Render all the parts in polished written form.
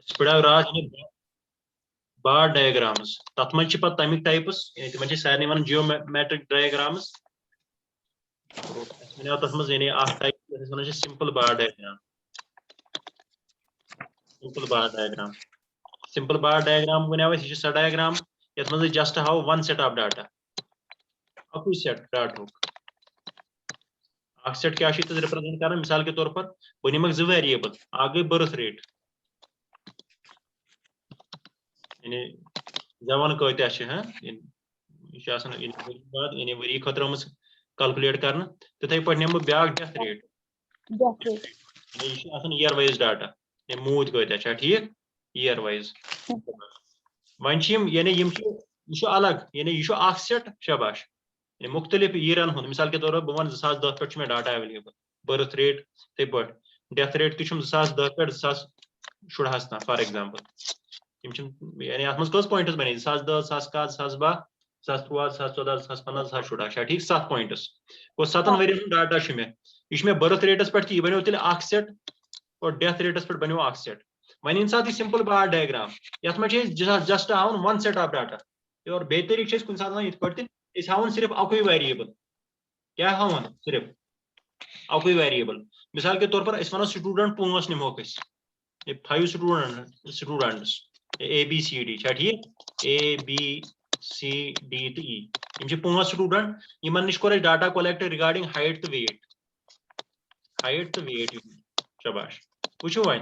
Spread bar diagrams. That much pat tamic types. It much sarni one geometric diagrams. Now that much any type. This is one is simple bar diagram. Simple bar diagram. Simple bar diagram. Whenever it's just a diagram, it must just have one set of data. How to set data? Set क्या शीत represent करना मिसाल के तौर पर बनिमक जो variable आगे birth rate यानी जवान कहते हैं ये शासन इन बाद यानी वरी खतरा मस कैलकुलेट करना तथे पर नेम ब्याक डेथ रेट ये शासन ईयर वाइज डाटा ये मूद कहते हैं ठीक ईयर वाइज वंशिम यानी ये अलग यानी ये आख सेट शाबाश यानी मुख्तलिफ ईयरन हुन मिसाल के तौर पर बवन 2010 पे में डाटा अवेलेबल बर्थ रेट ते पर डेथ रेट तु 2010 पे 2016 ना फॉर एग्जांपल यानी आत्मस कस पॉइंट्स बने 2010 2011 2012 2013 2014 2015 2016 ठीक 7 पॉइंट्स वो 7 वेरिएबल डाटा छ में इस में बर्थ रेटस पे की बनो तिल आख सेट और डेथ रेटस पे बनो आख सेट वन इन साथ सिंपल बार डायग्राम यत में just shown one set of data और बेहतरी छ कुन साथ इत पड़ते इस हाउन सिर्फ अकुई वेरिएबल क्या हाउन सिर्फ अकुई वेरिएबल मिसाल के तौर पर इस वनो स्टूडेंट पोंस निमो कस ये 5 students A B C D छ ठीक A B C D T E इन पोंस स्टूडेंट यमन निश कोर डाटा कलेक्ट रिगार्डिंग हाइट तो वेट शाबाश वुचो वन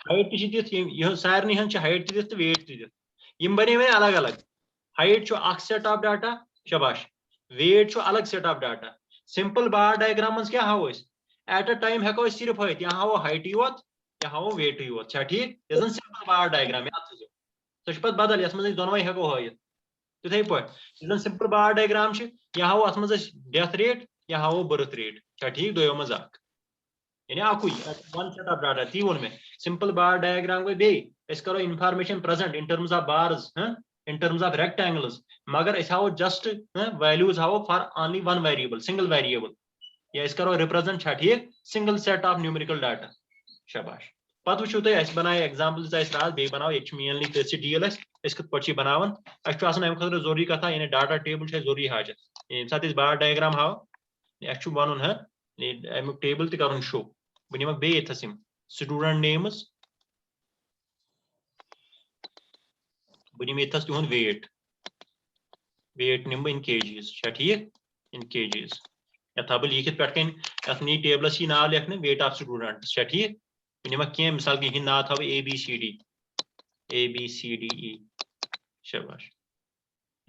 हाइट दित यह सारनी हन हाइट दित तो वेट दित यम बने वे अलग अलग हाइट छ अख सेट ऑफ डाटा शाबाश वेट छ अलग set of data simple bar diagram क्या हाउ एट अ टाइम हेको सिर्फ हत यहाँ हाउ हाइट योत या हाउ वेट योत छ ठीक यजन सिंपल बार डायग्राम याद थो सो पत बदल यस मज दोनों हेको हत तिथे पट यजन सिंपल बार डायग्राम छ या हाउ अत मज डेथ रेट या हाउ बर्थ रेट छ ठीक दोयो मज अख यानी अकुई वन सेट ऑफ डाटा ती वोन में सिंपल बार डायग्राम गई बे इस करो information present in terms of bars in terms of rectangles मगर इस how just values how for only one variable single variable या इस करो रिप्रेजेंट छ ठीक single set of numerical data शाबाश पत वुचो तय अस बनाए एग्जांपल्स अस रात बे बनाओ एच मेनली तसी डील अस कत पछी बनावन अस छु आसन हम खतर जरूरी कथा यानी डाटा टेबल छ जरूरी हाजत यानी साथ इस बार डायग्राम हाउ अस छु बनन है अमुक टेबल त करन शो बनिमक बे यथसिम स्टूडेंट नेम्स बनिम यथस तुहन वेट निम इन केजीज छ ठीक इन केजीज यथा बल लिखित पे अथ नी टेबलस ही नाव लिखने वेट ऑफ स्टूडेंट छ ठीक निम कह मिसाल की नाव थव ए बी सी डी ई शाबाश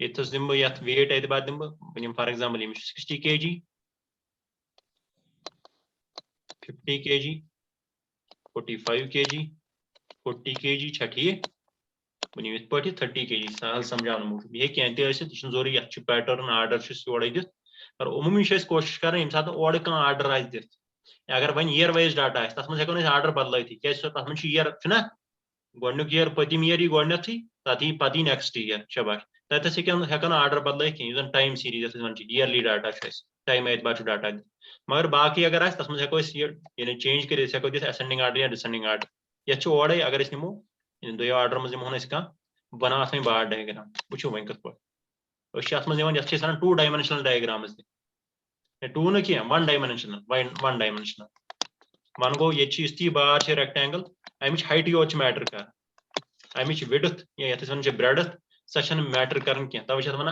यथस दिम यथ वेट एतबार दिम बनिम for example 60 kg 50 kg 45 kg 40 kg छ ठीक बनिम इत पे 30 kg सहल समझान मूजूब ये कह तह जरूरी ये पैटर्न आर्डर योड़े दित और उमूमी कोशिश कर ये सात ओर कह आर्डर आ दित अगर वन ईयर वाइज डाटा तथ मज हेको आर्डर बदल क्या तथ मज ईयर ना गोक ईयर पतिम ईयर यी गोथ तथ यी पे नेक्स्ट ईयर शाबाश तथस हेकन आर्डर बदल कह time series one yearly data time एतबार डाटा दित मगर बाकी अगर तथ मज हेको यानी चेंज कर हेको दित असेंडिंग आर्डर या डिसेंडिंग आर्डर ये ओड़े अगर निमो दो आर्डर मज दिमोन बना अथ बार डायग्राम वो वन कत पे 2 डायमेंशनल डायग्राम्स टू न कह वन डायमेंशनल वन गो ये बार रेक्टेंगल अमिच हाइट योत मैटर कर अमिच विड्थ या ये वन ब्रेडथ सह मैटर कर तवे one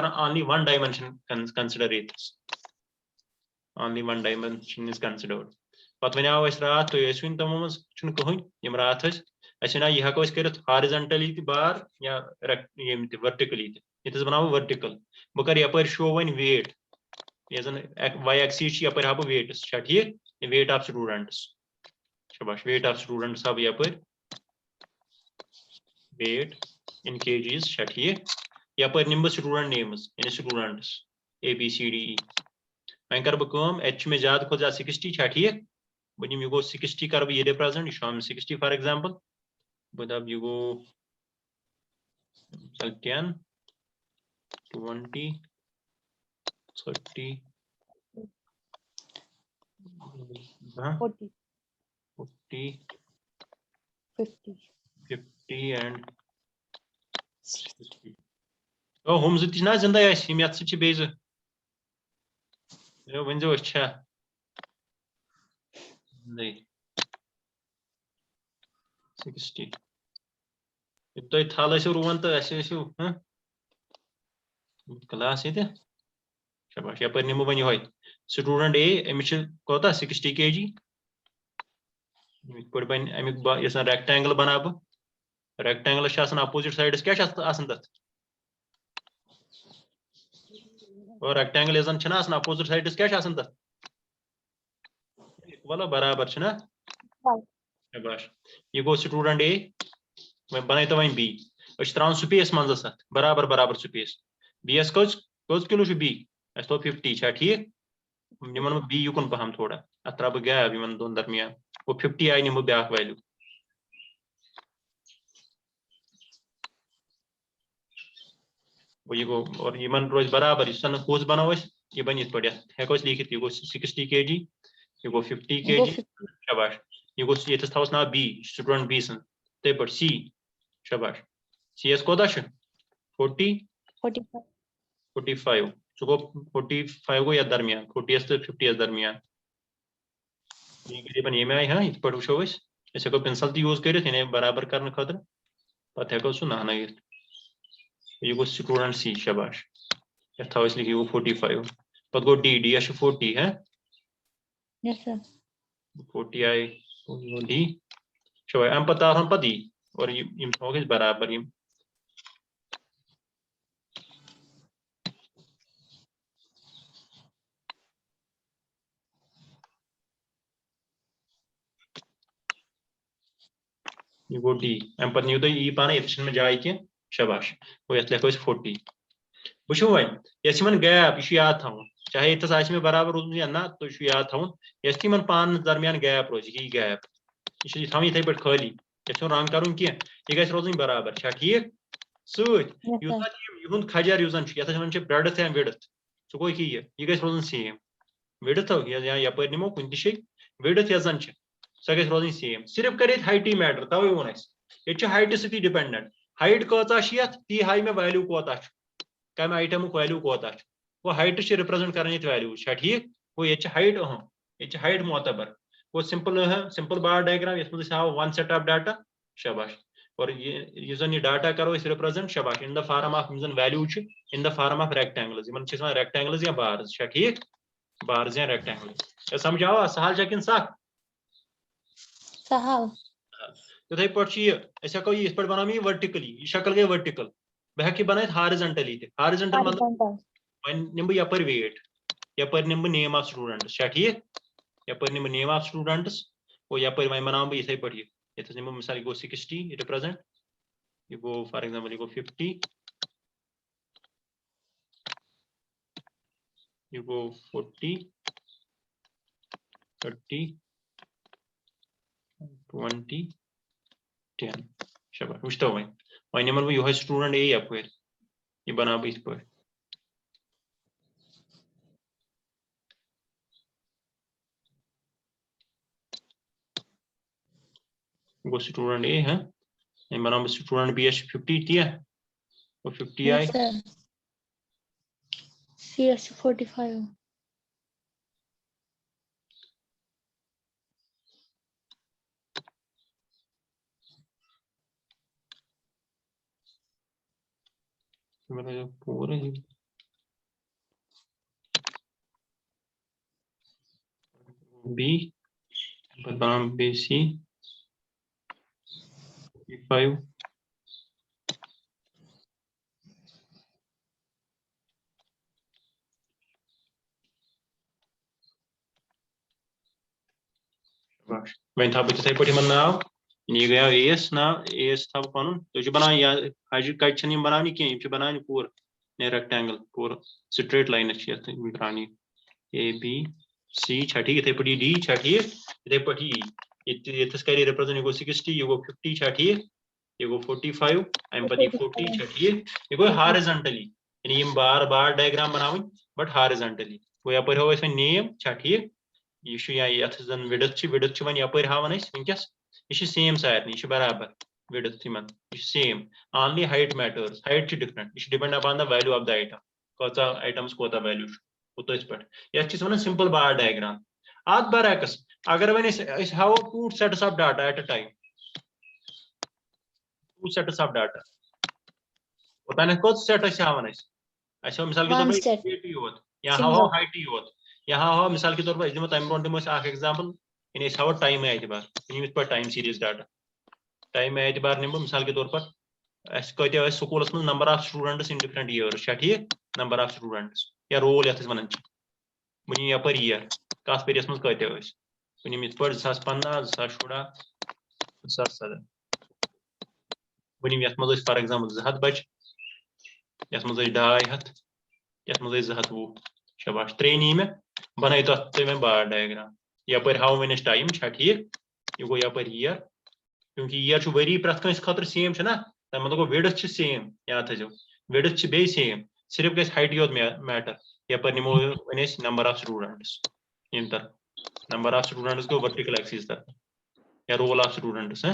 only one dimension consider only one dimension is considered पत वनाव रात तुम वन तमो मज कहन रात अस यह हेको कर हॉरिजॉन्टली बार या वर्टिकली ये बनाव वर्टिकल बह कर यप शो वन वेट ये जन वाई एक्सिस यप हा वेट्स ठीक वेट ऑफ स्टूडेंट्स शाबाश वेट ऑफ स्टूडेंट्स हा यप वेट इन केजीज ठीक यप निम स्टूडेंट नेम्स यानी students A B C D E वन कर बह एच में ज्यादा खुद 60 ठीक बह निम यह गो 60 कर बह ये रिप्रेजेंट यह 60 फॉर एग्जांपल बह दप यह गो 10 20 30 40 50 50 and 60. Oh, hum zit na zinda ya sim yat sich beze. Yo wenzo cha. Nei. 60. Itoi thala shu ruwan ta ashe shu, huh? Class ite. Shabash. Ya par nimu bani hoy. Student A emish kota 60 kg. Put ban amik ba yasan rectangle banab. Rectangle shasan opposite sides kya asan tat. और rectangle इजन छना आसन opposite sides क्या आसन तत वाला बराबर छना शाबाश ये गो स्टूडेंट ए मैं बनाई तो वहीं बी अश त्रान स्पेस मंजस अत बराबर बराबर स्पेस बी एस कोच किलो छु बी अस तो 50 छा ठीक निमन बी युकन पहम थोड़ा अत्रा ब गया अभी मन दोन दरमियान वो 50 आई निमु ब्याक वैल्यू वो ये गो और ये मन रोज बराबर इसन कोच बनाओ ये बनी पड़िया है कोच लिखित ये गो 60 kg ये गो 50 kg शाबाश ये गो ये तस ना बी स्टूडेंट बी सन ते पर सी शाबाश सी एस कोदा छ 45 सो गो 45 गो या दरमियान 40 से 50 दरमियान ये करीबन ये में आई हां इत पर वशो ऐसे को पेंसिल दी यूज करे थे बराबर करने खातिर पता है को सु ना ये गो स्टूडेंट सी शाबाश या था इसलिए कि वो 45 पद गो डी डी एश 40 है यस सर 40 आई वो डी शो हम पता हम पदी और ये हो गए बराबर ये वो डी हम पद नहीं तो ये पाना एप्शन में जाए के शाबाश वो ये लिखो 40 वशो वन यस मन गैप ये याद थाउन चाहे इतस आस में बराबर रोज या ना तो याद थाउन यस मन पान दरमियान गैप रोज ये गैप ये थाउन इथे पे खाली यस रंग करूं कि ये गस रोजन बराबर छा ठीक सूत युन खजर युजन यथ वन ब्रेडथ या विड्थ सो गो ये गस रोजन सेम विड्थ या यपर निमो कुन दिशे विड्थ यजन सो गस रोजन सेम सिर्फ करे हाइट मैटर तवे वन ये हाइट सती डिपेंडेंट हाइट कता ती हाई में वैल्यू कोता कम आइटम वैल्यू कोता वो हाइट रिप्रेजेंट कर वैल्यू ठीक वो ये हाइट ये हाइट मोतबर वो सिंपल बार डायग्राम ये हाव वन सेट ऑफ डाटा शाबाश और ये जन ये डाटा करो इस रिप्रेजेंट शाबाश इन द फॉर्म ऑफ जन value in the form of rectangles in rectangles या बार्स ठीक बार्स या रेक्टेंगल समझाओ सहल जकिन सख सहल तथे पे हको ये बनाम ये वर्टिकली ये शक्ल गई वर्टिकल बह हेक बन हॉरिजॉन्टली हॉरिजॉन्टल मतलब वन निम यपर वेट यपर निम नेम ऑफ स्टूडेंट्स ठीक यपर निम नेम ऑफ स्टूडेंट्स वो यपर वन बनाओ बह इथे पे ये निम मिसाल गो 60 रिप्रेजेंट ये गो फॉर एग्जांपल ये गो 50 ये गो 40 30 20 10 शाबाश वुचतो वन निमन वो यो स्टूडेंट ए यपर ये बना इस पर वो स्टूडेंट ए है ये बना स्टूडेंट बी एस 50 दिया वो 50 आई सी एस 45 मेरा पूरा ही बी बनाम बी सी 5 वन था इथे पे नाव ये गया एस नाव एस था पन तो बना या हाजिर कट बनानी कह बनानी पूर ने रेक्टेंगल पूर स्ट्रेट लाइन बनानी ए बी सी ठीक इथे पे डी ठीक इथे पे ये कर रिप्रेजेंट ये गो 60 ये गो 50 ठीक ये गो 45 एम पर 40 ठीक ये गो हॉरिजॉन्टली यानी ये बार बार डायग्राम बनावन बट हॉरिजॉन्टली वो यपर हो नेम ठीक ये या यथ जन विड्थ वन यपर हावन वनकस ये सेम सारे ये बराबर width same, only height matters. Height is different. It depend upon the value of the item. Kota items kota value uto is part. Yes, is one simple bar diagram. At barakas agar when is how two sets of data at a time. Two sets of data. Pata nahi kod set is how is. ऐसा मिसाल के तौर One पर set. weight ही होत यहाँ Single. हो height ही होत यहाँ हो मिसाल के तौर पर इसमें टाइम रोंड में आख एग्जांपल इन इस हाउ टाइम है एतबार इन इस पर टाइम सीरीज डाटा टाइम है एतबार निम्बो मिसाल के तौर पर ऐसे कहते हैं स्कूल में number of students in different years क्या ठीक नंबर ऑफ स्टूडेंट्स या रोल या वनन बुनी या पर ईयर कास पेरियस में कहते हैं बुनी मिस पर 2015 2016 2017 बुनी यस मज फॉर एग्जांपल 200 बच यस मज 250 यस मज 220 शाबाश ट्रेनी में बनाई तो में बार डायग्राम या पर हाउ मेनी टाइम छा ठीक ये गो या पर ईयर क्योंकि ईयर छु वरी प्रथ कंस खतर सेम छ ना त मतलब विड्थ छ सेम याद थजो विड्थ छ बे सेम सिर्फ गस हाइट योत मैटर या पर निमो oneness number of students inter number of students को वर्टिकल एक्सिस तर या रोल ऑफ स्टूडेंट्स है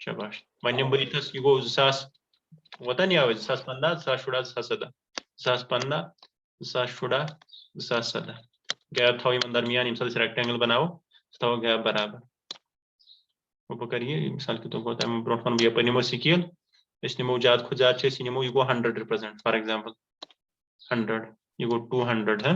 शाबाश वन्यम बरिथस ये गो 2000 वतन या 2015 2016 2015 2016 2017 गैप था इन दरमियान इन सब रेक्टेंगल बनाओ तो गैप बराबर वो करिए मिसाल के तौर पर हम ब्रॉड फॉर्म भी अपन निमो स्केल इस निमो ज्यादा खुद ज्यादा चेस निमो ये को 100 रिप्रेजेंट फॉर एग्जांपल 100 ये को 200 है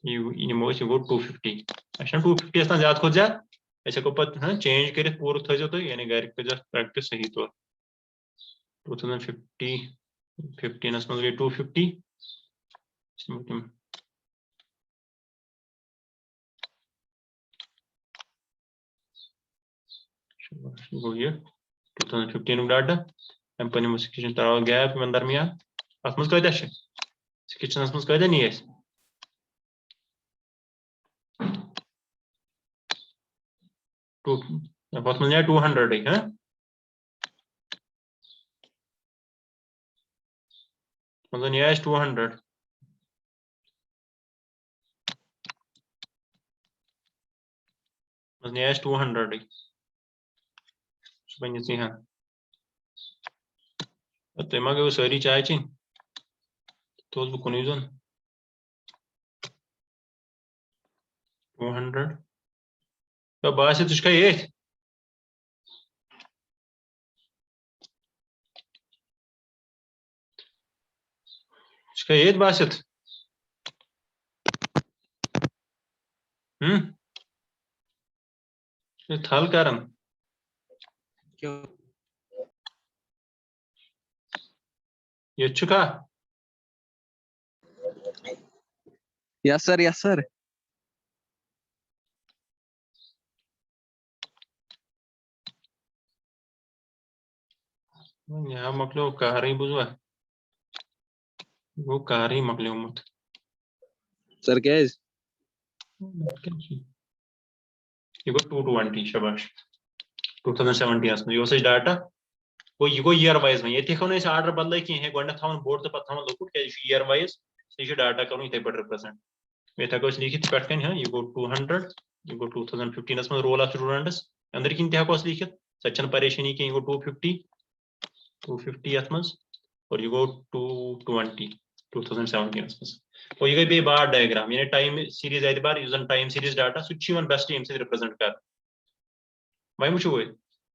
ये निमो ये को 250 अच्छा 250 इतना ज्यादा खुद ज्यादा ऐसे को पत हां चेंज करे पूरा थ जो तो यानी घर पे जस्ट प्रैक्टिस सही तो 2050 15 Assam 250 go here 2015 data and pani kitchen tara gap में दरमियान असमस कयदा छ kitchen असमस कयदा नहीं है टू असमस ने 200 है हां मतलब ये 200 मतलब ये 200 बन जी हां तो मगे वो सारी चाय छी तो वो कोनी जोन 200 तो बासे तुझका ये तुझका ये बासत ये थाल कारण क्यों ये चुका यस सर यहाँ मकलो कारी बुझवा वो कारी मकले मत सर क्या है ये को 220 शाबाश 2017 में यो से डाटा वो ये को ईयर वाइज में ये देखो ना इस ऑर्डर बदले की है गोंडा थावन बोर्ड तो पता हम लोग के ईयर वाइज ये डाटा करूं इते पर रिप्रेजेंट मैं था को लिखित पैट कन है ये को 200 ये को 2015 में रोल ऑफ स्टूडेंट्स अंदर किन था को लिखित सचन परेशानी के ये को 250 अथमस और ये को 220 2017 में और ये बे बार डायग्राम यानी टाइम सीरीज एतबार यूजन टाइम सीरीज डाटा सुचिवन बेस्ट टीम से रिप्रेजेंट कर वही मुझे वो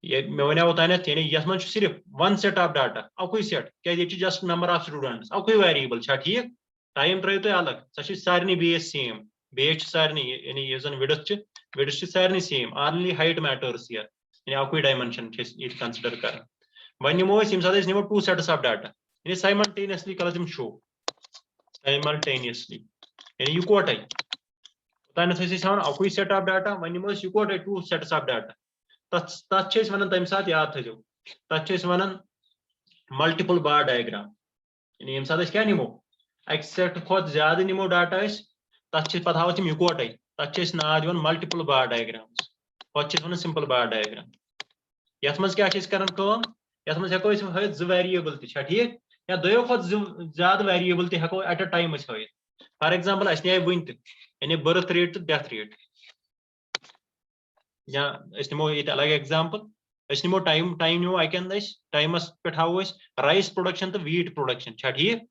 ये मैं वने होता है यानी यस मन सिर्फ वन सेट ऑफ डाटा अकुई सेट क्या ये जस्ट नंबर ऑफ स्टूडेंट्स अकुई वेरिएबल छा ठीक टाइम ट्राई तो अलग सच सारनी बेस सेम बेस सारनी यानी ये जन विड्थ सारनी same only height matters here यानी अकुई डायमेंशन ये कंसीडर कर वनी निमो इस साथ निमो टू सेट्स ऑफ डाटा यानी साइमल्टेनियसली कलम शो साइमल्टेनियसली यानी इकोटाई तान से सावन अकुई सेट ऑफ डाटा वनी निमो इकोटाई टू सेट्स ऑफ डाटा तथ वन तम सात याद थो तथ वन मल्टीपल बार डायग्राम यानी यम सात क्या निमो अक सेट खुद ज्यादा निमो डाटा तथ पे हाव तम इकोटे तथ ना दिवन मल्टीपल बार डायग्राम पे वन सिंपल बार डायग्राम ये मज क्या ये मज हेको हथ जो वेरिएबल तक ठीक या दो खुद ज्यादा वेरिएबल तक एट अ टाइम हथ for example us knee one यानी बर्थ रेट तो डेथ रेट या निमो ये अलग एग्जांपल निमो टाइम निमो अकन टाइमस पे हावो राइस प्रोडक्शन तो वीट प्रोडक्शन छा ठीक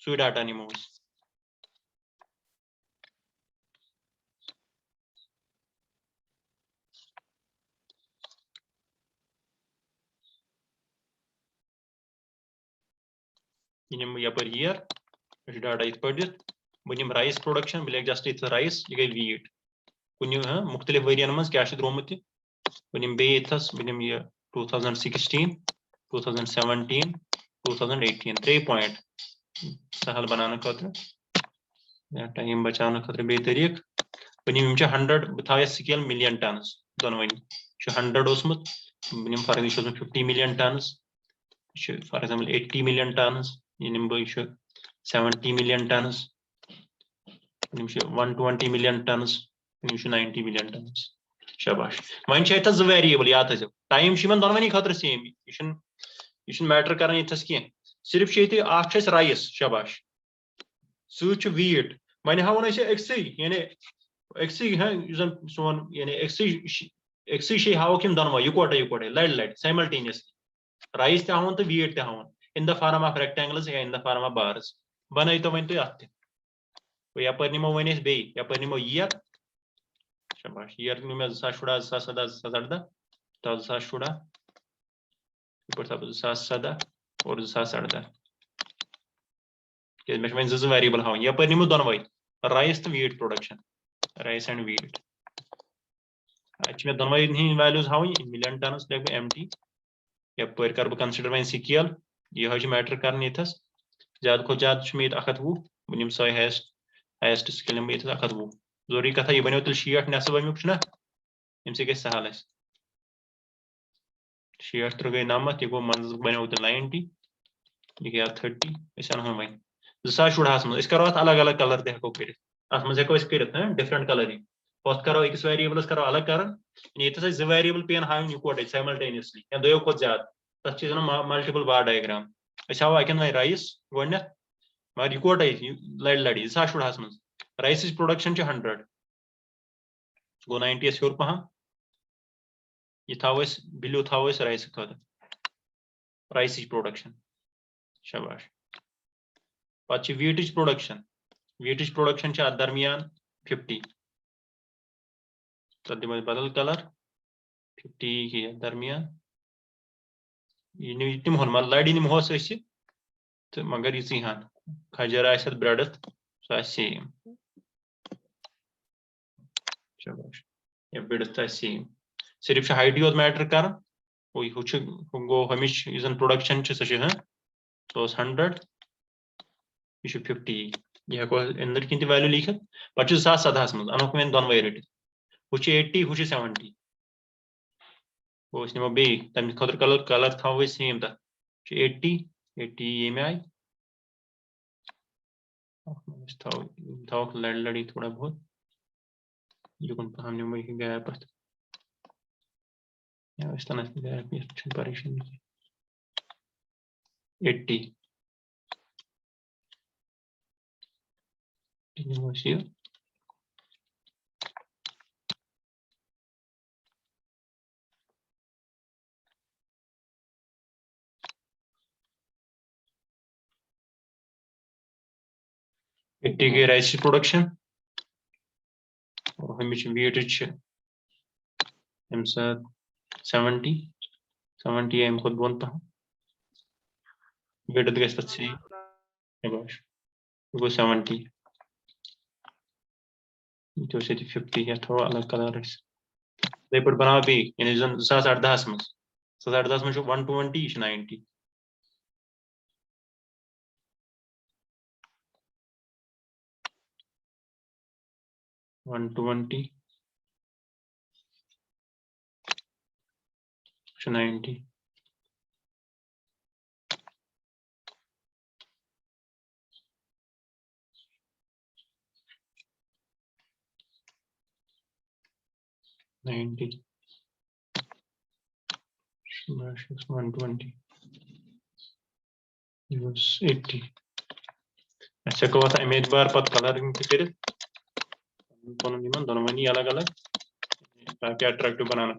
सू डाटा निमो यपर ईयर डाटा इत पे बह निम राइस प्रोडक्शन बह जस्ट इत राइस यह गई वीट कुन मुख्तलिफ वरियन मज क्या द्रोमुत बह निम बे इथस बह निम यह 2016 2017 2018 3 पॉइंट सहल बनाने खतर टाइम बचाने खतर बे तरीक बह निम 100 बह था स्केल मिलियन टन्स दोनवनी 100 ओसमुत बह निम for example 50 million turns for example 80 million turns यह निम बह 70 million turns 120 million turns 90 million turns शाबाश वन जो वेरिएबल याद थो टाइम दोनवनी खतर सेम यह मैटर कर इथस कह सिर्फ राइस शाबाश सू वीट वन हावन अक्स यानी सोन यानी अक्स शे हाव हम दोनों इकवटे लड़ साइमल्टेनियसली राइस तवन तो वीट तवन in the form of rectangles या in the form of bars बन तो वन तुम यप निमो वन बे यप निमो ईयर शाबाश ईयर नु मे 2017 2017 2017 2017 और 2018 मे वो वेरिएबल हावन यप निमो दोनवे राइस तो wheat production rice and wheat मे दोनवे वैल्यूज हावन मिलियन टन्स लिख MT यप कर बह कंसिडर वन स्केल यह मैटर कर इथस ज्यादा खो ज्यादा मे 120 बह निम सो हाइस्ट स्केल निम 120 जरूरी कथा यह बनो तेल 60 नेसफ अमुक अम गई सहल 60 तो गई 90 यह गो मंज बनो तेल 90 यह गया 30 अनो वन 2014 मज करो अलग अलग कलर तक कर अत मज हेको कर डिफरेंट कलरिंग पत करो अकिस वेरिएबलस करो अलग कर ये जो वेरिएबल पेन हावन इकवटे साइमल्टेनियसली या दो खुद ज्यादा तथ मल्टीपल बार डायग्राम हाव अकन वन राइस गोन मगर इकवटे लड़ 2014 मज राइस प्रोडक्शन 100 गो 90 हूर पह यह थो बिल्यू थो राइस खत राइस प्रोडक्शन शाबाश पे वीट प्रोडक्शन अत दरमियान 50 तब दिम बदल कलर 50 के दरमियान यह निमोन मतलब लड़ निमोस तो मगर यह हन खजर आ ब्रेडथ सो सेम शाबाश या ब्रेडथ सेम सिर्फ हाइट योत मैटर कर गो हमिश प्रोडक्शन सो 100 यह 50 यह हेको अंदर किन वैल्यू लिखित पे 2017 मज अनोक वन दोनवे रटित हु 80 हु 70 वो निमो बे तम खुद कलर थो सेम तथ 80 ये आय थो लड़ लड़ी थोड़ा बहुत युन पहम निमो यह गैप गैप परेशानी 80 80 के राइस प्रोडक्शन और हमें वीट 70 अम खुद बोन पह वीट गो 70 तो 50 या थोड़ा अलग कलर पे बना बे यानी 2018 मज 2018 मज 120 90 120 90 90 120 80 अच्छा को इमेज बार पत कलरिंग कर दोनों अलग अलग ताकि अट्रैक्टिव बनाना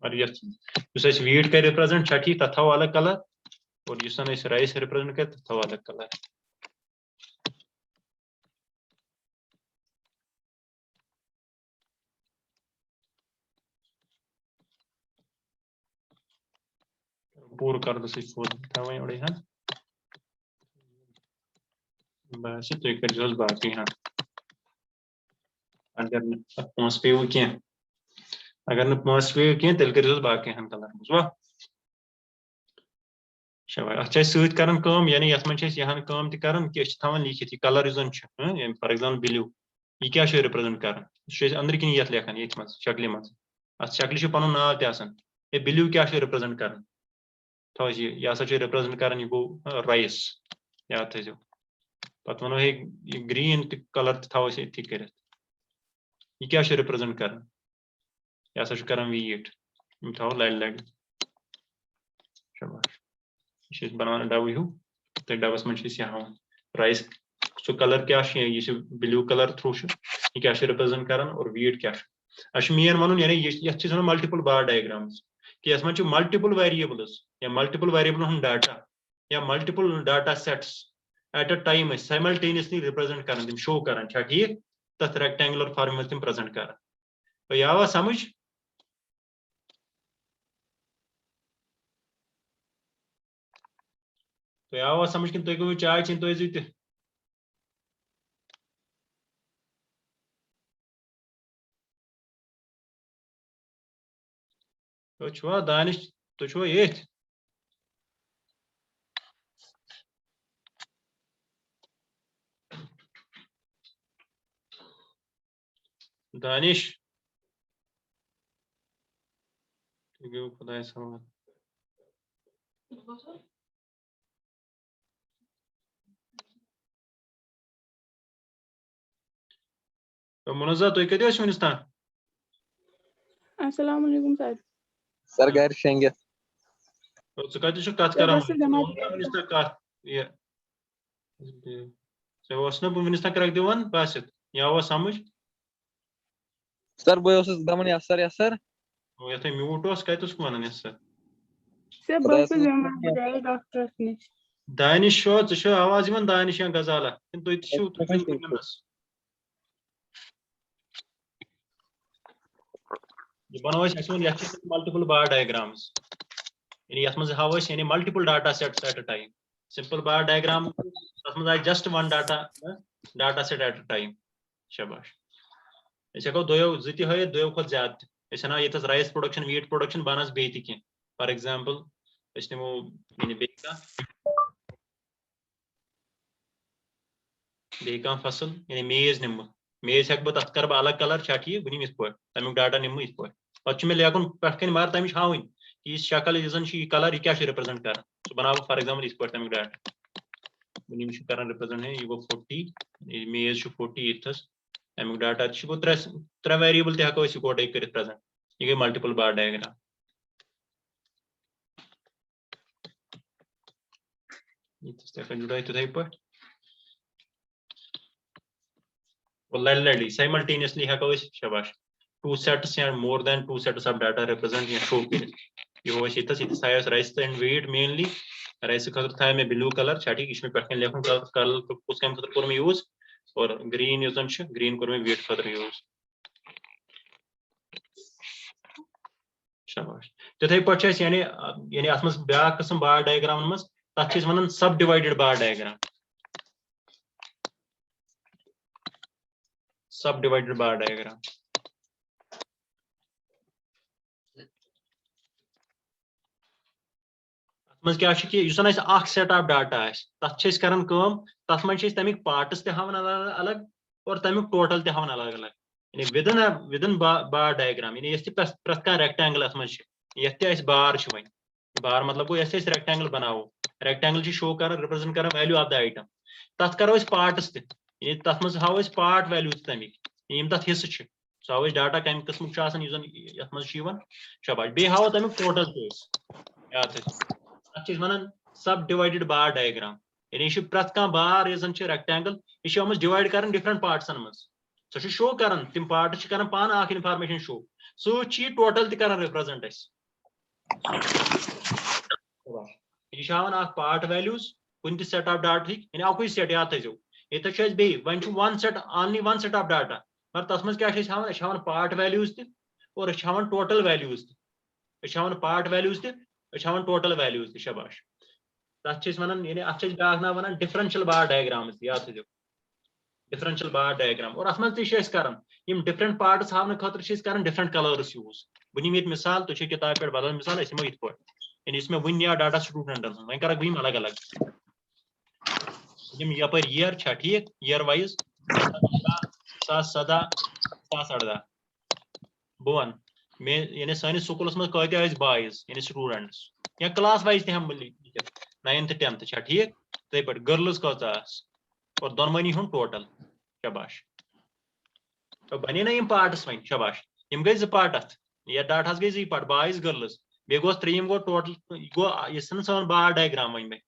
और ये वीट कर रिप्रेजेंट ठीक तथा अलग कलर और इस राइस रिप्रेजेंट कर तथा अलग कलर पूरा कर दो थवे ओड़े हाँ बस तुम कर बाकी हाँ अगर पांच पे कह अगर न पांच पे कह तेल कर बाकी हाँ कलर बुझवा शाबाश सत कर यानी ये मन यहां काम तहान लिखित यह कलर फॉर एग्जाम्पल ब्लू यह क्या रिप्रेजेंट कर अंदर किन ये लेखान ये शक्ल मज अत शक्ल पन नाव ते ब्लू क्या रिप्रेजेंट कर यह रिप्रेजेंट कर यह गो राइस याद थो पे वो यह ग्रीन कलर थो ये कर यह क्या रिप्रेजेंट कर यह कर वीट थो लड़ लड़ शाबाश यह बनान डब हूँ तो डबस मज राइस सो कलर क्या यह ब्लू कलर थ्रू यह क्या रिप्रेजेंट कर और वीट क्या मेन वन यानी ये मल्टीपल बार डायग्राम्स कि यह मज मल्टीपल वेरिएबल्स या मल्टीपल वेरिएबल डाटा या multiple data sets at a time simultaneously represent कर तुम शो कर ठीक तथ रेक्टेंगुलर फॉर्म में तुम प्रेजेंट कर तो यह आवा समझ तो आवा समझ कि तुम गो चाय चीन तो ते तो दानिश तो ये दानिश खुदा सवाल तो मुनज़्ज़ा तुम कत वनिस तान अस्सलाम वालेकुम सर सर घर शेंगे तो कत कत सर कर बस जमा वनिस तक कत ये वनिस तक रख दिवन बासित यह आवा समझ सर बस दमन यस सर ये म्यूट कत वन सर सर बस जमा जाए डॉक्टर निश दानिश आवाज दानिश या गजाला तुम ये बनो मल्टीपल बार डायग्राम्स यानी यथ मज हाव यानी multiple data sets at a time simple bar diagram तथ मज just one data set at a time शाबाश हेको दोयो जि हयित दोयो खुद ज्यादा वन ये राइस प्रोडक्शन वीट प्रोडक्शन बनस बे कह फॉर एग्जांपल निमो बे फसल यानी मेज निम मेज हेक बह तथ कर अलग कलर ठीक बह इत तमुक डाटा निम इत पे मे लेखन पे मगर तम हावन कि शक्ल यह कलर यह क्या रिप्रेजेंट कर सह बना फॉर एग्जांपल इत तमुक डाटा बह कर रिप्रेजेंट यह गो 40 मेज 40 इथस तमुक डाटा गो त्रे वेरिएबल तक इकट्ठे कर प्रेजेंट यह गई मल्टीपल बार डायग्राम जुड़ा तिथे पे लड़ लड़ी साइमल्टेनियसली हेको शाबाश 2 सेट्स या more than 2 sets of data represent या शो कर यह rice and weight mainly rice खतर था मे ब्लू कलर ठीक यह पे लेखन कल कुछ कम खतर कोर यूज और ग्रीन युस ग्रीन कोर वेट खतर यूज शाबाश तिथे पे यानी यानी अत मज ब्या किस्म बार डायग्राम मज तथ वन सब divided bar diagram subdivided bar diagram मज क्या सेट ऑफ डाटा तथ कर तथ मन तमिक पार्ट्स तवन अलग अलग और तमिक टोटल तवन अलग अलग यानी विदिन बार डायग्राम यानी प्रत कह रेक्टेंगल अत मज ये बार वन बार मतलब गो ये रेक्टेंगल बनावो रेक्टेंगल शो कर रिप्रेजेंट कर वैल्यू ऑफ द आइटम तथ करो पार्ट्स तथ मज हाव पार्ट वैल्यू तमिक यम तथ हिस्से सह हाव डाटा कम किस्म ये मज शाबाश बे हाव तमिक टोटल याद वन सब डिवाइडेड बार डायग्राम यानी यह प्रत कह बार यह रेक्टेंगल यह डिवाइड कर डिफरेंट पार्ट्सन मज सो शो कर तम पार्ट कर पान इंफॉर्मेशन शो सो टोटल तक रिप्रेजेंट यह पार्ट वैल्यूज कुन सेट ऑफ डाटा यानी अकुई सेट याद थो ये बे वन one set only one set of data मगर तथ मज क्या पार्ट वैल्यूज और total values part values total values शाबाश तथ वन यानी अत ब्याक ना वन डिफरेंशियल बार डायग्राम याद थो डिफरेंशियल बार डायग्राम और अत मज डिफरेंट पार्ट्स हावन खतर डिफरेंट कलर्स यूज बह नीम ये मिसाल तुम किताब पे बदल मिसाल अस इत यानी इसमें वन या डाटा स्टूडेंटन वन कर बह अलग अलग यप ईयर ठीक ईयर वाइज 2017 2018 बह वन मे यानी सानिस स्कूलस मज कत बॉयज यानी स्टूडेंट्स या क्लास वाइज तम 9th 10th ठीक ते पे गर्ल्स कत और दोनवनी हूं टोटल शाबाश तो बने ना पार्टस वन शाबाश गई जो पार्ट अत या डाटा गई जी पार्ट बॉयज गर्ल्स बे गो त्रीम गो टोटल गो सन बार डायग्राम वन मे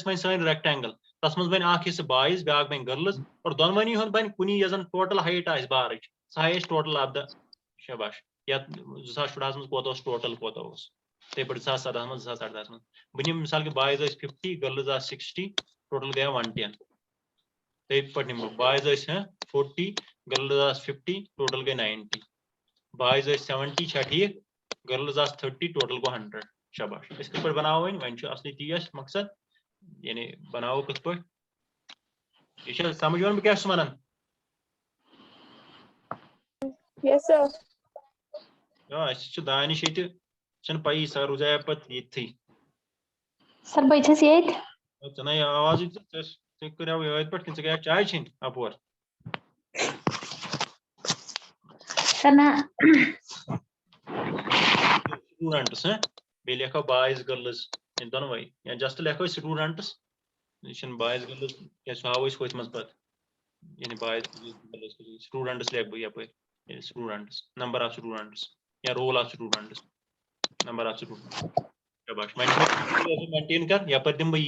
वन सन रेक्टेंगल तस मज बन हिस्से बॉयज ब्याक बन गर्ल्स और दोनवनी हूं बन कुनी यन टोटल हाइट आ बार सह टोटल ऑफ द शाबाश या 2018 मज कोत टोटल कोत ते पे 2017 मज 2018 मज बह निम मिसाल के बॉयज 50 गर्ल्स 60 टोटल गया 110 ते पे निमो बॉयज 40 गर्ल्स 50 टोटल गए 90 बॉयज 70 ठीक गर्ल्स 30 टोटल गो 100 शाबाश इस पे बनाओ वन असली तीस मकसद यानी बनाओ कत पे ये समझ वन क्या वन Yes, sir. दानिश ये पी सर रोजाया पे ये सर बस ये ना आवाज करो ये पे गया चाय छिन अपोर सर ना स्टूडेंट्स बे लिखो बॉयज गर्ल्स इन दोनों या जस्ट लिखो स्टूडेंट्स ये बॉयज गर्ल्स क्या हाव होत मज पे यानी बॉयज गर्ल्स स्टूडेंट्स लिख बह यप स्टूडेंट्स नंबर ऑफ स्टूडेंट्स या roll of students number of students शाबाश मेंटेन कर यप दिम बह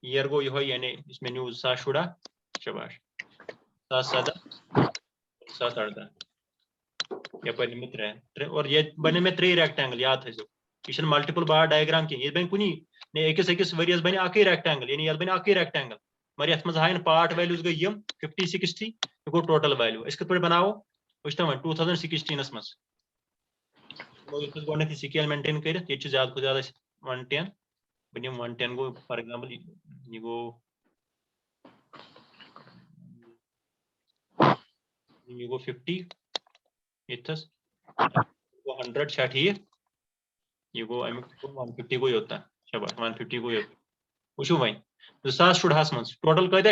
ईयर गो यो यानी इसमें न्यूज 2016 शाबाश 2017 2018 यप निम 3 और ये बने में 3 रेक्टेंगल याद थो यह मल्टीपल बार डायग्राम कह बन कुनी अकिस वरियस बन अक रेक्टेंगल यानी ये बन अक रेक्टेंगल मगर ये मज हाइन पार्ट वैल्यूज गई 50 60 यह गो टोटल वैल्यू कत पे बनाओ वो 2016 मज गो स्केल मेंटेन कर ज्यादा खुद ज्यादा 110 बह निम 110 गो फॉर एग्जांपल यह गो यह गो 50 इथस 100 ठीक यह गो 150 गो योत शाबाश 150 गो योत वो वन 2016 मज टोटल कत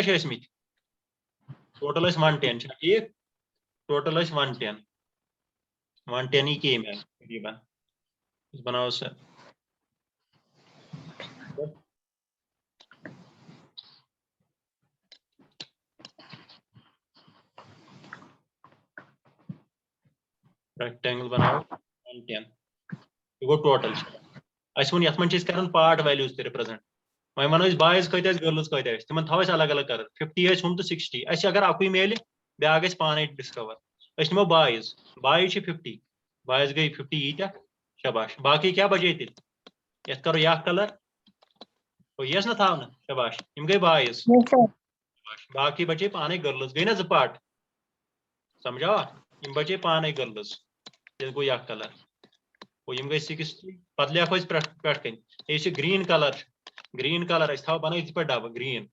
टोटल 110 ठीक टोटल 110 ही के में तकरीबन बनाओ सर रेक्टेंगल बनाओ 110 गो टोटल वन ये कर पार्ट वैल्यूज रिप्रेजेंट वह वो बॉयज कत गर्ल्स कत तिम थो अलग अलग कर 50 हम तो 60 अगर अकु मेल ब्या ग पाने डिस्कवर निमो बॉयज 50 बॉयज गई 50 यीत्या शाबाश बाकी क्या बचे तिल ये करो यह कलर तो यस ना था शाबाश यम गई बॉयज बाकी बचे पाने गर्ल्स गई ना 2 पार्ट समझा यम बचे पाने गर्ल्स ये गो यह कलर वो यम गई 60 पे लिखो पे ग्रीन कलर थो बन पे डब ग्रीन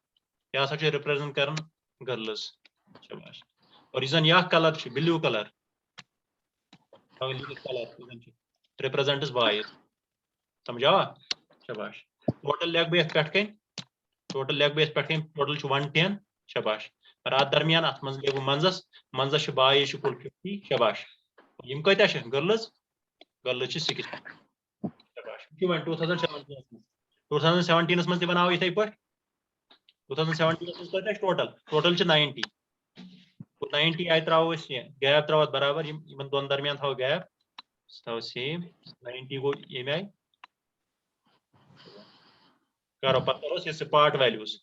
यह हसा रिप्रेजेंट कर गर्ल्स शाबाश और यह colour blue colour represent boys समझा शाबाश टोटल लिख बह पे टोटल लिख बह पे टोटल 110 शाबाश और अत दरमियान अत मज लिखु मंजस बॉयज कुल 50 शाबाश यम कत गर्ल्स 60 शाबाश 2017 मज बनाओ इथे पे 2017 मज कत टोटल 90 90 आय त्रो गैप त्रो बराबर इन दोन दरमियान थो गैप थो सेम 90 गो ये आय करो पता करो पार्ट वैल्यूज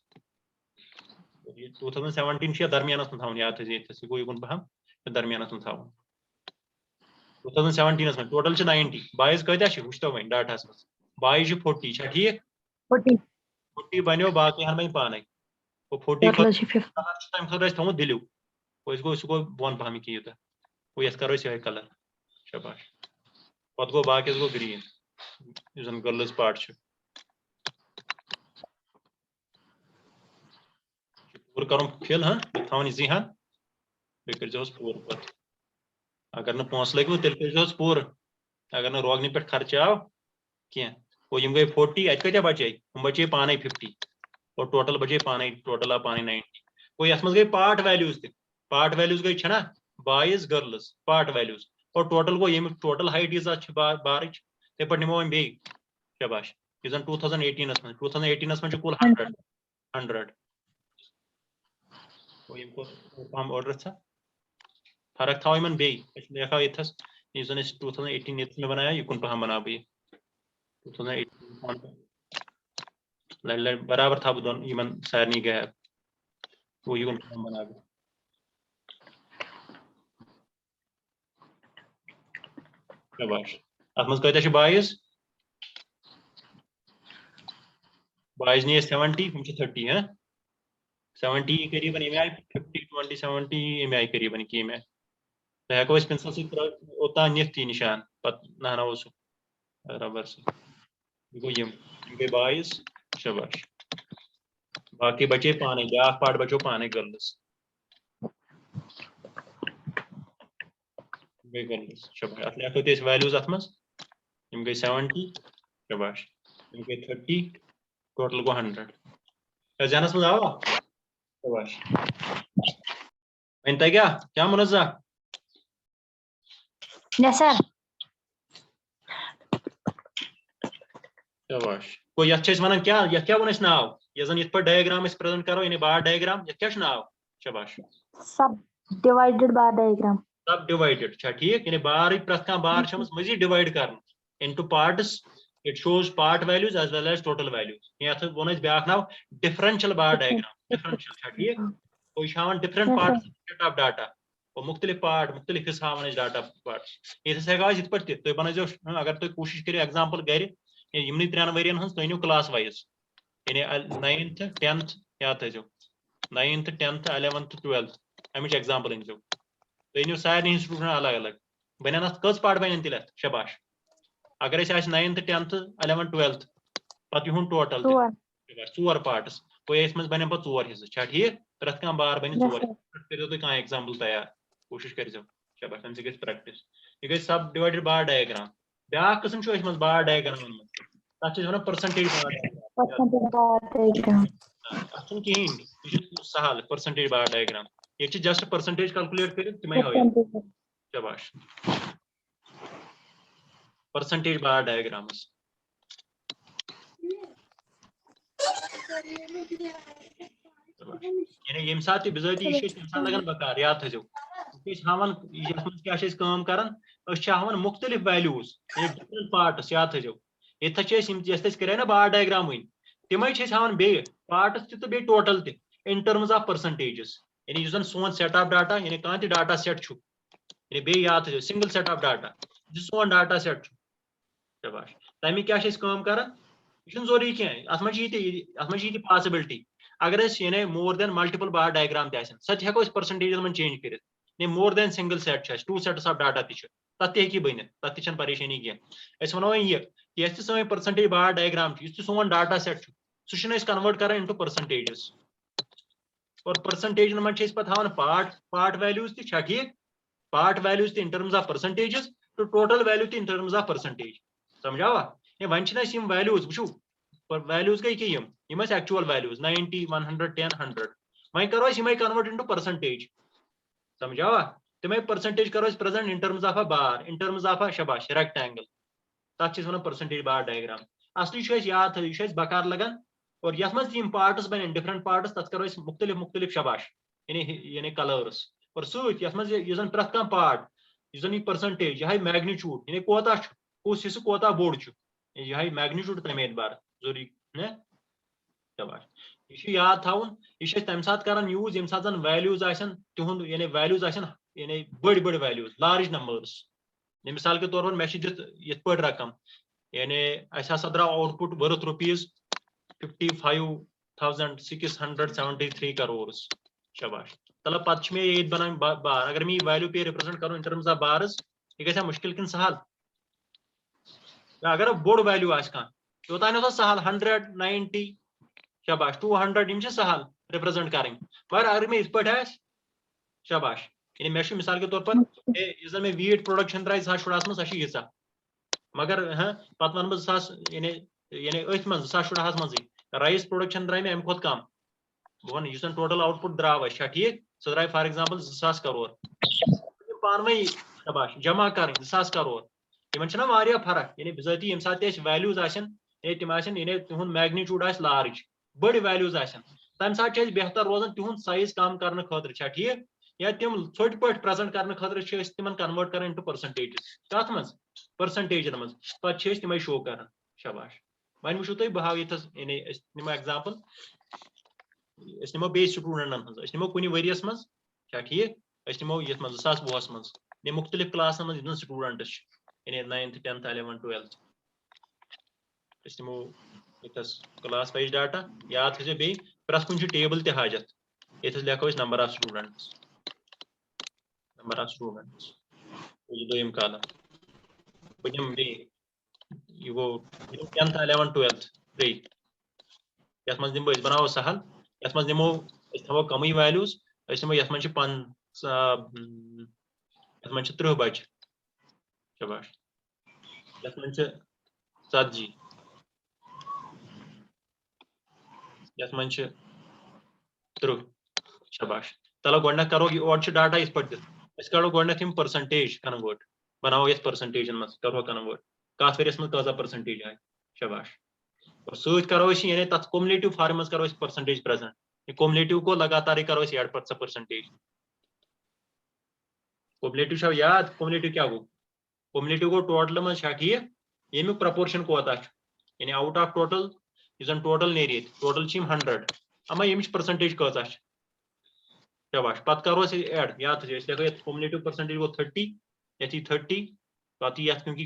2017 दरमियान थो याद गो युन बहम दरमियान थो 2017 में टोटल 90 बायस कत्या वुचतो वो डाटा बायस 40 छा ठीक 40 बनो बाकी हन बन पाने वो 40 तम खर थोत दिलू वो सह गो बोन पहम यूत वो ये करो ये कलर शाबाश पे गो बाकी गो ग्रीन जन गर्ल्स पार्ट पूर कर फिल हाँ थवन जी बे कर पूर पे अगर न पोस लगू तेल कर पूर अगर न रोगन पे खर्च आव कह वो गई 40 अत कत्या बचे हम बचे पाने 50 और टोटल बचे पाने टोटल आ पाने 90 वो ये गई पार्ट वैल्यूज पार्ट वैल्यूज गई छना बॉयज गर्ल्स पार्ट वैल्यूज और टोटल गो ये टोटल हाइट यीज बार ते पे निमो बे शाबाश यह 2018 में कुल 100 हम ऑर्डर था फर्क था इन बे देखा इथस यह 2018 में बनाया युन पहम बना बे 2018 बराबर था दोन इन सारे गैप वो युन पहम बना बे शाबाश अत मज कत बॉयज नी 70 हम 30 हाँ 70 करीबन अमे आय 50 20 70 अमे आय करीबन कि अमे हेको पेंसिल सत्ता निथ निशान पे नहना सह रबर सह गो गई बॉयज शाबाश बाकी बचे पाने ब्या पार्ट बचो पाने गर्ल्स गई गर्ल्स शाबाश अत लिखो वैल्यूज अत मज गई 70 शाबाश गई 30 टोटल गो 100 जानस मज आवा शाबाश वन तग्या क्या मुनजा सर शाबाश को यथ वन क्या क्या वन नाव ये जन ये डायग्राम प्रेजेंट करो इन बार डायग्राम ये क्या नाव शाबाश subdivided bar diagram subdivided छा ठीक इन बार प्रथ बार मजीद डिवाइड कर into parts it shows part values as well as total values ये वो ब्या नाव डिफरेंशियल बार डायग्राम डिफरेंशियल छा ठीक वो हावन डिफरेंट पार्ट्स ऑफ डाटा वो मुख्तलिफ पार्ट मुख्तलिफ हिस्सा हावन डाटा पार्ट्स ये हेको इत पे तुम बनो अगर तुम कोशिश करो एग्जाम्पल गर यमन 3 वरियन हज तुम क्लास वाइज यानी 9th 10th याद थो 9th 10th 11th 12th अमिच example अन तुम सारे स्टूडेंट अलग अलग बन अत कस पार्ट बन तिल शाबाश अगर 9th 10th 11th 12th पे यून टोटल 4 पार्ट्स वो मज बन पे 4 हिस्से ठीक प्रथ कह बार बन 4 करो तुम कह एग्जाम्पल तैयार कोशिश कर शाबाश तम गई प्रैक्टिस यह गई सब डिवाइडेड बार डायग्राम ब्या किस्म मज बार डायग्राम तक वन परसेंटेज कहें सहल परसेंटेज बार डायग्राम ये जस्ट परसेंटेज कैलकुलेट कर तमें हो शाबाश परसेंटेज बार डायग्राम ये सात बिजाती लगन बकार याद थो हावन क्या कर मुख्तलिफ वैल्यूज डिफरेंट पार्ट्स याद थो ये कर ना बार डायग्राम वन तमें हावन बे पार्ट्स तो बे total in terms of percentages यानी सोन सेट ऑफ डाटा यानी कह डाटा सेट यानी बे याद थो सिंगल सेट ऑफ डाटा सोन डाटा सेट शाबाश तमें क्या कर जरूरी कह अत मज पॉसिबिलिटी अगर यानी more than multiple bar diagram सह हेको परसेंटेज में चेंज कर more than single set 2 sets of data तथ बन तथ परेशानी कह वो ये सो परसेंटेज बार डायग्राम सोन डाटा सेट सह कन्वर्ट कर इनटू परसेंटेजेस और परसेंटेज मज पे पार्ट वैल्यूज ठीक part values in terms of percentages तो total value in terms of percentage समझावा वन वैल्यूज वो वैल्यूज गई कि एक्चुअल वैल्यूज 90 110 100 वह करो कन्वर्ट इनटू परसेंटेज समझावा तमें परसेंटेज करो present in terms of a bar in terms of a शाबाश रेक्टेंगल तथ वन परसेंटेज बार डायग्राम असली याद थो बकार लगन और ये मज पार्ट्स बन डिफरेंट पार्ट्स तथ करो मुख्तलिफ मुख्तलिफ शाबाश यानी कलर्स और सत प्रथ कह पार्ट यह परसेंटेज यह मैग्नीट्यूड यानी कोता कुस हिस्से कोता बोड़ यह मैग्नीट्यूड तमें एतबार जरूरी ना शाबाश यह याद थवन यह तम सात कर यूज ये सात वैल्यूज तिहद यानी वैल्यूज यानी बड़ बड़ वैल्यूज लार्ज नंबर्स मिसाल के तौर पर मे ये रकम यानी असा द्राव आउटपुट वर्थ ₹55,673 करोड़ शाबाश तलब पत मे ये बना बार अगर मे वैल्यू पे रिप्रेजेंट करो इन टर्म्स ऑफ बार्स ये गया मुश्किल किन सहल अगर बोड़ वैल्यू योतान सहल 190 शाबाश 200 यम सहल रिप्रेजेंट कर मगर अगर मे पे शाबाश यानी मे मिसाल के तौर पर जन मे वीट प्रोडक्शन द्राय 2016 मज सह मगर हाँ पत वन बह यानी यानी अथ मन 2016 मज राइस प्रोडक्शन द्राय मे अम खुद कम बह वन टोटल आउटपुट द्राव ठीक सह द्राय फॉर एग्जांपल 2000 करोड़ पानवे शाबाश जमा कर 2000 करोड़ इन फर्क यानी बिजाती ये सात वैल्यूज तम यानी तुंद मैग्नीट्यूड लार्ज बड़ वैल्यूज तम सात बेहतर रोजान तुंद साइज कम करने खतर ठीक या तम छोट पे प्रेजेंट करने खतर तिम कन्वर्ट कर इनटू परसेंटेज कत मज परसेंटेजन मज पे तम शो कर शाबाश वन वो तुम बह हाव यानी नमो एग्जाम्पल नमो बे स्टूडेंटन नमो कुछ वरियस मज ठीक नमो ये 2020 मज मुख्तलिफ क्लासन मज स्टूडेंट्स यानी 9th 10th 11th 12th नमो क्लास वाइज डाटा याद थो बे प्रत कुछ टेबल तह हाजत ये लिखो नंबर ऑफ स्टूडेंट्स दोम कॉलम बह दिम बे यह गो 10th 11th 12th त्रे ये दिम बनाओ सहल ये निमो थो कम वैल्यूज नमो ये 30 बच शाबाश ये 40 ये 30 शाबाश चलो गोड करो और डाटा इस पे करो गोड परसेंटेज कन्वर्ट बनाओ ये परसेंटेजन मज करो कन्वर्ट कत वरियस मज कजा परसेंटेज आय शाबाश और सत करो यानी तथ कुमुलेटिव फॉर्म मज करो परसेंटेज प्रेजेंट कुमुलेटिव को लगातार करो एड पर परसेंटेज कुमुलेटिव याद कुमुलेटिव क्या गो कुमुलेटिव गो टोटल मज ठीक यमु प्रपोर्शन कोता यानी आउट ऑफ टोटल जन टोटल नेरी टोटल 100 अमा यम परसेंटेज कचा शाबाश पत करो एड याद लिखो कुमुलेटिव परसेंटेज गो 30 ये 30 पे क्योंकि